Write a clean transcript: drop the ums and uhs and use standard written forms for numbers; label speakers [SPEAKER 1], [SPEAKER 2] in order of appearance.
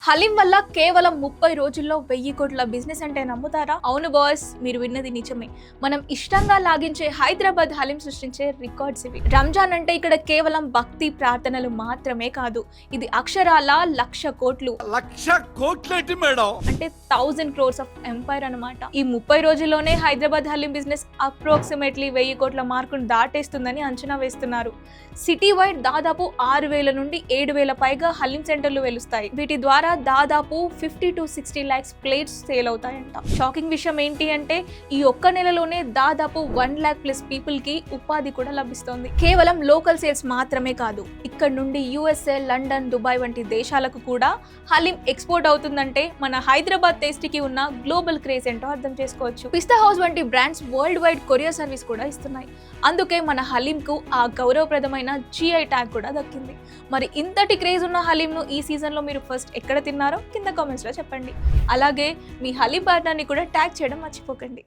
[SPEAKER 1] హలీం వల్ల కేవలం 30 రోజుల్లో 1000 కోట్ల బిజినెస్ అంటే నమ్ముతారా? అవును బాస్, మీరు విన్నది నిజమే. మనం ఇష్టంగా లాగించే హైదరాబాద్ హలీం సృష్టించే రికార్డ్స్ ఇవి. రంజాన్ అంటే ఇక్కడ కేవలం భక్తి ప్రార్థనలు మాత్రమే కాదు, ఇది అక్షరాల 1,00,000 కోట్లు.
[SPEAKER 2] 1,00,000 కోట్లేంటి మేడం?
[SPEAKER 1] అంటే 1000 crores ఆఫ్ ఎంపైర్ అన్నమాట. ఈ 30 రోజుల్లోనే హైదరాబాద్ హలీం బిజినెస్ అప్రాక్సిమేట్లీ 1000 కోట్ల మార్కును దాటేస్తుందని అంచనా వేస్తున్నారు. సిటీ వైడ్ దాదాపు 6,000 నుండి 7,000 పైగా హలీం సెంటర్లు వెలుస్తాయి. వీటి ద్వారా దాదాపు 50 to 60 lakhs ప్లేట్స్ సేల్ అవుతాయంట. షాకింగ్ విషయం ఏంటి అంటే ఈ ఒక్క నెలలోనే దాదాపు 1 lakh plus పీపుల్ కి ఉపాధి కూడా లభిస్తోంది. కేవలం లోకల్ సేల్స్ మాత్రమే కాదు, ఇక్కడ నుండి USA, లండన్, దుబాయ్ వంటి దేశాలకు కూడా హలీం ఎక్స్పోర్ట్ అవుతుందంటే మన హైదరాబాద్ టేస్టీకి ఉన్న గ్లోబల్ క్రేజ్ ఏంటో అర్థం చేసుకోవచ్చు. పిస్తా హౌస్ వంటి brands world wide courier service కూడా ఇస్తున్నాయి. అందుకే మన హలీం కు ఆ గౌరవప్రదమైన GI ట్యాగ్ కూడా దక్కింది. మరి ఇంతటి క్రేజ్ ఉన్న హలీం ను ఈ సీజన్ లో మీరు ఫస్ట్ ఎక్కడ తిన్నారో కింద కామెంట్స్ లో చెప్పండి. అలాగే మీ హలీం పార్ట్నర్ ని కూడా ట్యాగ్ చేయడం మర్చిపోకండి.